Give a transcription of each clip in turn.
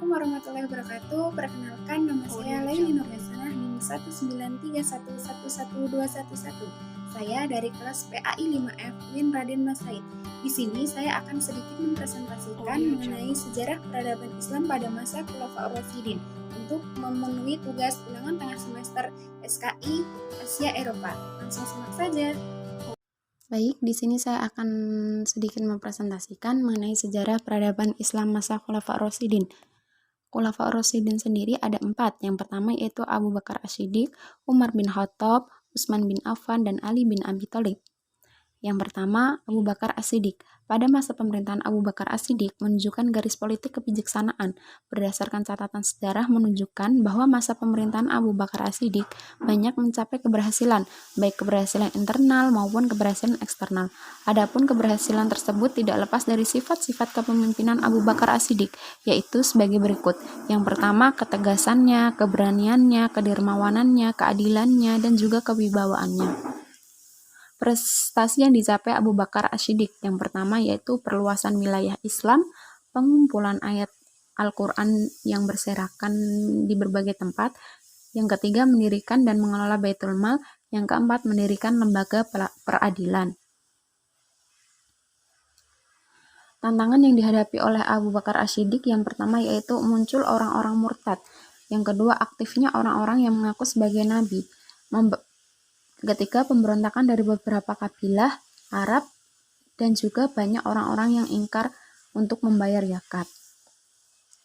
Assalamualaikum warahmatullahi wabarakatuh. Perkenalkan, nama saya Laili Nurhasanah, NIM 19311112111. Saya dari kelas PAI 5F Win Raden Mas Said. Di sini saya akan sedikit mempresentasikan mengenai sejarah peradaban Islam pada masa Khulafaur Rasyidin untuk memenuhi tugas ulangan tengah semester SKI Asia Eropa. Langsung simak saja. Baik, di sini saya akan sedikit mempresentasikan mengenai sejarah peradaban Islam masa Khulafaur Rasyidin. Khulafaur Rasyidin sendiri ada 4. Yang pertama yaitu Abu Bakar As-Siddiq, Umar bin Khattab, Utsman bin Affan, dan Ali bin Abi Thalib. Yang pertama, Abu Bakar As-Siddiq. Pada masa pemerintahan Abu Bakar As-Siddiq menunjukkan garis politik kebijaksanaan. Berdasarkan catatan sejarah menunjukkan bahwa masa pemerintahan Abu Bakar As-Siddiq banyak mencapai keberhasilan, baik keberhasilan internal maupun keberhasilan eksternal. Adapun keberhasilan tersebut tidak lepas dari sifat-sifat kepemimpinan Abu Bakar As-Siddiq, yaitu sebagai berikut. Yang pertama, ketegasannya, keberaniannya, kedermawanannya, keadilannya, dan juga kewibawaannya. Prestasi yang dicapai Abu Bakar As-Siddiq yang pertama yaitu perluasan wilayah Islam, pengumpulan ayat Al-Quran yang berserakan di berbagai tempat. Yang ketiga, mendirikan dan mengelola Baitul Mal. Yang keempat, mendirikan lembaga peradilan. Tantangan yang dihadapi oleh Abu Bakar As-Siddiq yang pertama yaitu muncul orang-orang murtad. Yang kedua, aktifnya orang-orang yang mengaku sebagai nabi. Ketika pemberontakan dari beberapa kabilah Arab dan juga banyak orang-orang yang ingkar untuk membayar zakat.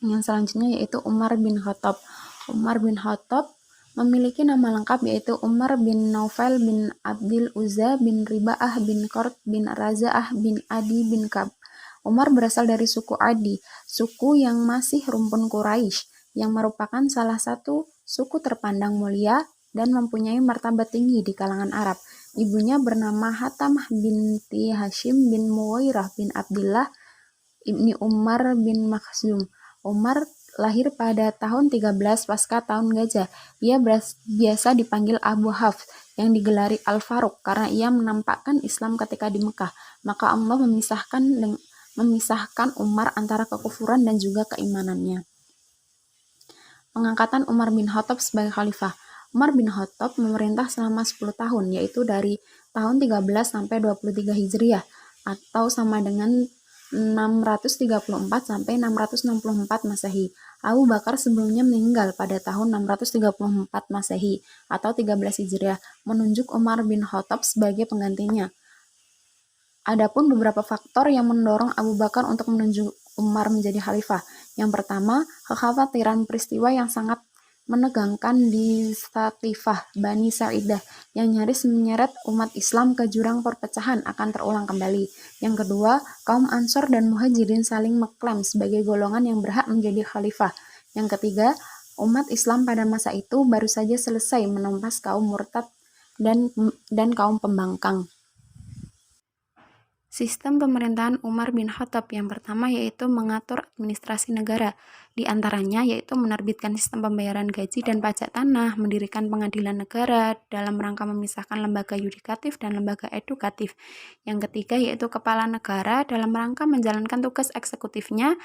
Yang selanjutnya yaitu Umar bin Khattab. Umar bin Khattab memiliki nama lengkap yaitu Umar bin Naufal bin Abdil Uzza bin Riba'ah bin Qurt bin Raza'ah bin Adi bin Kab. Umar berasal dari suku Adi, suku yang masih rumpun Quraisy, yang merupakan salah satu suku terpandang mulia dan mempunyai martabat tinggi di kalangan Arab. Ibunya bernama Hatamah binti Hashim bin Muwairah bin Abdillah ibni Umar bin Makhzum. Umar lahir pada tahun 13 pasca tahun Gajah. Ia biasa dipanggil Abu Hafs yang digelari Al-Faruq karena ia menampakkan Islam ketika di Mekah. Maka Allah memisahkan Umar antara kekufuran dan juga keimanannya. Pengangkatan Umar bin Khattab sebagai khalifah. Umar bin Khattab memerintah selama 10 tahun, yaitu dari tahun 13 sampai 23 Hijriah, atau sama dengan 634 sampai 664 Masehi. Abu Bakar sebelumnya meninggal pada tahun 634 Masehi, atau 13 Hijriah, menunjuk Umar bin Khattab sebagai penggantinya. Adapun beberapa faktor yang mendorong Abu Bakar untuk menunjuk Umar menjadi khalifah. Yang pertama, kekhawatiran peristiwa yang sangat menegangkan di Saqifah Bani Sa'idah yang nyaris menyeret umat Islam ke jurang perpecahan akan terulang kembali. Yang kedua, kaum Ansor dan Muhajirin saling mengklaim sebagai golongan yang berhak menjadi khalifah. Yang ketiga, umat Islam pada masa itu baru saja selesai menumpas kaum murtad dan kaum pembangkang. Sistem pemerintahan Umar bin Khattab yang pertama yaitu mengatur administrasi negara, di antaranya yaitu menerbitkan sistem pembayaran gaji dan pajak tanah, mendirikan pengadilan negara dalam rangka memisahkan lembaga yudikatif dan lembaga edukatif. Yang ketiga yaitu kepala negara dalam rangka menjalankan tugas eksekutifnya.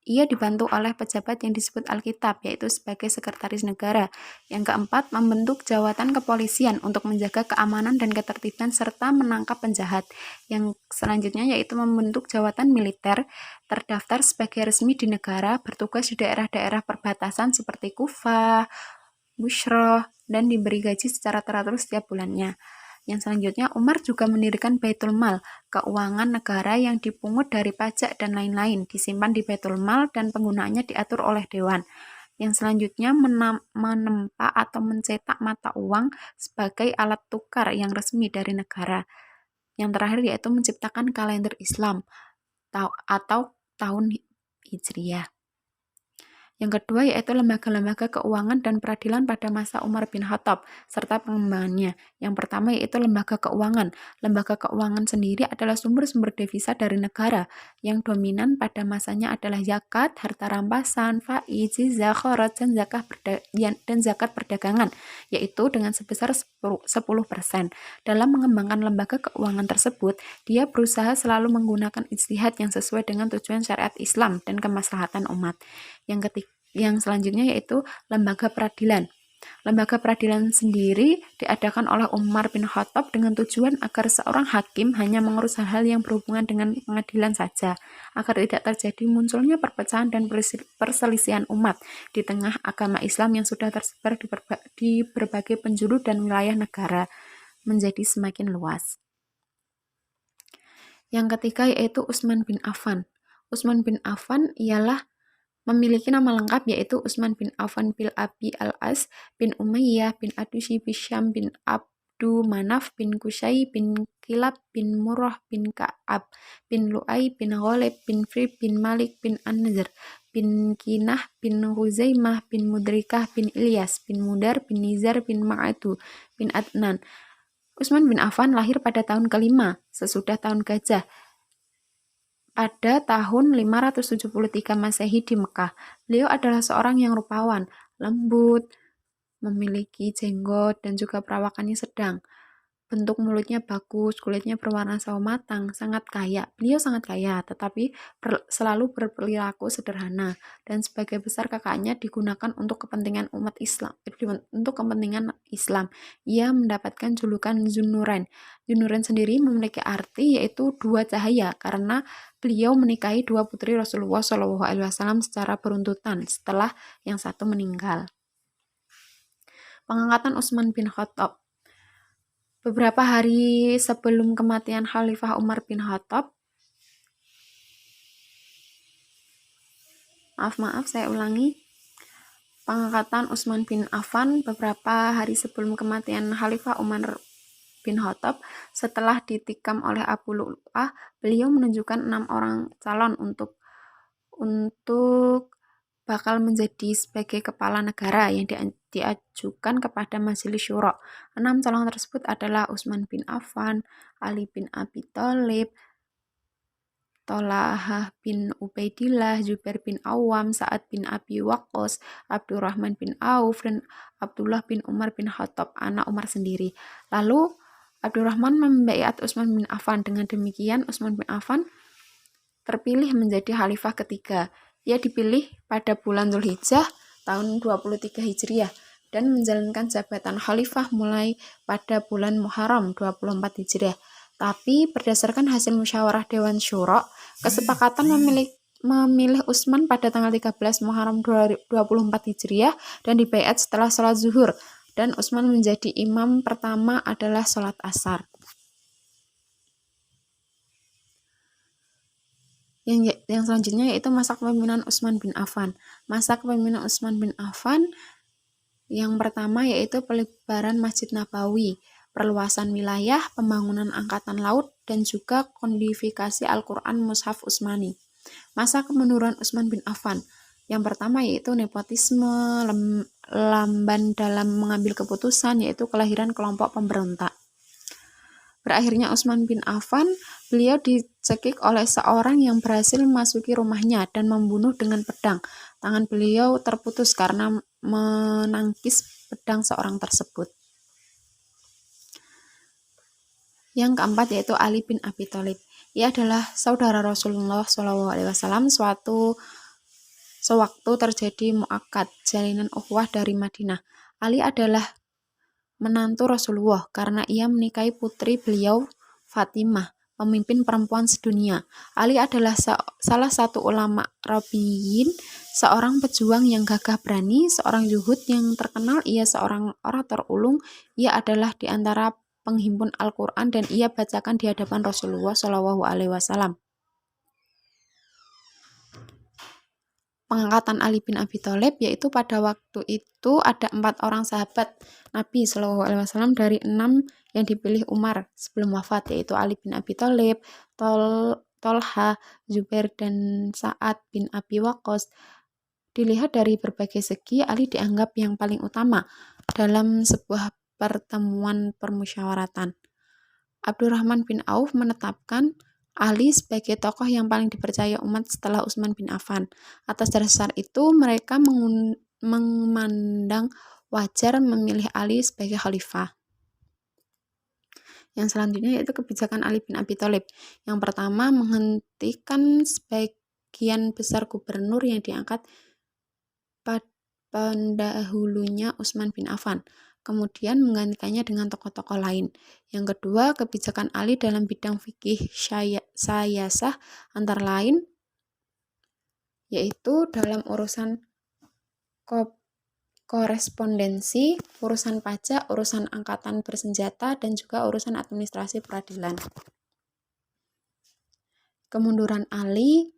Ia dibantu oleh pejabat yang disebut Alkitab, yaitu sebagai sekretaris negara. Yang keempat, membentuk jawatan kepolisian untuk menjaga keamanan dan ketertiban serta menangkap penjahat. Yang selanjutnya yaitu membentuk jawatan militer, terdaftar sebagai resmi di negara, bertugas di daerah-daerah perbatasan seperti Kufah, Bushrah, dan diberi gaji secara teratur setiap bulannya. Yang selanjutnya, Umar juga mendirikan Baitul Mal, keuangan negara yang dipungut dari pajak dan lain-lain, disimpan di Baitul Mal dan penggunaannya diatur oleh Dewan. Yang selanjutnya, menempa atau mencetak mata uang sebagai alat tukar yang resmi dari negara. Yang terakhir yaitu menciptakan kalender Islam atau tahun Hijriah. Yang kedua yaitu lembaga-lembaga keuangan dan peradilan pada masa Umar bin Khattab serta pengembangannya. Yang pertama yaitu lembaga keuangan. Lembaga keuangan sendiri adalah sumber-sumber devisa dari negara. Yang dominan pada masanya adalah zakat, harta rampasan, faiz, zakot, dan zakat perdagangan, yaitu dengan sebesar 10%. Dalam mengembangkan lembaga keuangan tersebut, dia berusaha selalu menggunakan ijtihad yang sesuai dengan tujuan syariat Islam dan kemaslahatan umat. Yang Yang selanjutnya yaitu lembaga peradilan. Lembaga peradilan sendiri diadakan oleh Umar bin Khattab dengan tujuan agar seorang hakim hanya mengurus hal-hal yang berhubungan dengan pengadilan saja, agar tidak terjadi munculnya perpecahan dan perselisihan umat di tengah agama Islam yang sudah tersebar di berbagai penjuru dan wilayah negara menjadi semakin luas. Yang ketiga yaitu Utsman bin Affan. Utsman bin Affan ialah memiliki nama lengkap yaitu Utsman bin Affan bin Abi al-As bin Umayyah bin Adusi bin Syam bin Abdu Manaf bin Qusay bin Kilab bin Murrah bin Ka'ab bin Lu'ay bin Ghalib bin Fri bin Malik bin An-Nazir bin Kinah bin Huzaimah bin Mudrikah bin Ilyas bin Mudar bin Nizar bin Ma'adu bin Adnan. Utsman bin Affan lahir pada tahun kelima sesudah tahun gajah pada tahun 573 Masehi di Mekah. Beliau adalah seorang yang rupawan, lembut, memiliki jenggot dan juga perawakannya sedang. Bentuk mulutnya bagus, kulitnya berwarna sawo matang, sangat kaya. Beliau sangat kaya, tetapi selalu berperilaku sederhana. Dan sebagai besar kakaknya digunakan untuk kepentingan umat Islam, untuk kepentingan Islam. Ia mendapatkan julukan Zunnurain. Zunnurain sendiri memiliki arti yaitu dua cahaya, karena beliau menikahi dua putri Rasulullah SAW secara beruntutan setelah yang satu meninggal. Pengangkatan Utsman bin Khattab. Beberapa hari sebelum kematian Khalifah Umar bin Khattab, saya ulangi, pengangkatan Utsman bin Affan beberapa hari sebelum kematian Khalifah Umar bin Khattab, setelah ditikam oleh Abu Lu'lu'ah, beliau menunjukkan 6 orang calon untuk bakal menjadi sebagai kepala negara yang diajukan kepada Majelis Syuro. 6 calon tersebut adalah Utsman bin Affan, Ali bin Abi Thalib, Thalahah bin Ubaidillah, Zubair bin Awam, Sa'ad bin Abi Waqqas, Abdurrahman bin Auf, dan Abdullah bin Umar bin Khattab, anak Umar sendiri. Lalu Abdurrahman membaiat Utsman bin Affan. Dengan demikian Utsman bin Affan terpilih menjadi khalifah ketiga. Ia dipilih pada bulan Dzulhijjah tahun 23 Hijriah dan menjalankan jabatan khalifah mulai pada bulan Muharram 24 Hijriah. Tapi berdasarkan hasil musyawarah Dewan Syuro, kesepakatan memilih Utsman pada tanggal 13 Muharram 24 Hijriah dan dibaiat setelah sholat zuhur, dan Utsman menjadi imam pertama adalah sholat asar. Yang selanjutnya yaitu masa kepemimpinan Utsman bin Affan. Masa kepemimpinan Utsman bin Affan yang pertama yaitu pelebaran Masjid Nabawi, perluasan wilayah, pembangunan angkatan laut, dan juga kodifikasi Al-Quran Mushaf Utsmani. Masa kemunduran Utsman bin Affan yang pertama yaitu nepotisme, lamban dalam mengambil keputusan, yaitu kelahiran kelompok pemberontak. Berakhirnya Utsman bin Affan, beliau dicekik oleh seorang yang berhasil memasuki rumahnya dan membunuh dengan pedang. Tangan beliau terputus karena menangkis pedang seorang tersebut. Yang keempat yaitu Ali bin Abi Thalib. Ia adalah saudara Rasulullah SAW. Sewaktu terjadi mu'akad, jalinan ukhuwah dari Madinah. Ali adalah menantu Rasulullah karena ia menikahi putri beliau Fatimah, pemimpin perempuan sedunia. Ali adalah salah satu ulama Rabbiyin, seorang pejuang yang gagah berani, seorang zuhud yang terkenal. Ia seorang orator ulung. Ia adalah di antara penghimpun Al-Quran dan ia bacakan di hadapan Rasulullah SAW. Pengangkatan Ali bin Abi Thalib yaitu pada waktu itu ada 4 orang sahabat Nabi SAW dari 6 yang dipilih Umar sebelum wafat, yaitu Ali bin Abi Thalib, Tolha, Zubair, dan Sa'ad bin Abi Waqqas. Dilihat dari berbagai segi, Ali dianggap yang paling utama dalam sebuah pertemuan permusyawaratan. Abdurrahman bin Auf menetapkan Ali sebagai tokoh yang paling dipercaya umat setelah Utsman bin Affan. Atas dasar itu, mereka memandang wajar memilih Ali sebagai khalifah. Yang selanjutnya yaitu kebijakan Ali bin Abi Thalib. Yang pertama, menghentikan sebagian besar gubernur yang diangkat pendahulunya Utsman bin Affan, kemudian menggantikannya dengan tokoh-tokoh lain. Yang kedua, kebijakan Ali dalam bidang fikih sayasah antara lain yaitu dalam urusan korespondensi, urusan pajak, urusan angkatan bersenjata, dan juga urusan administrasi peradilan. Kemunduran Ali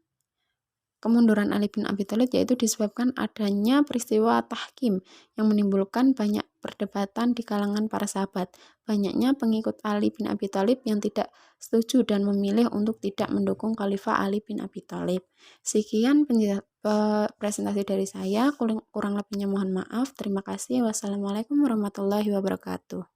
bin Abi Thalib yaitu disebabkan adanya peristiwa tahkim yang menimbulkan banyak perdebatan di kalangan para sahabat. Banyaknya pengikut Ali bin Abi Thalib yang tidak setuju dan memilih untuk tidak mendukung Khalifah Ali bin Abi Thalib. Sekian presentasi dari saya, kurang lebihnya mohon maaf. Terima kasih. Wassalamualaikum warahmatullahi wabarakatuh.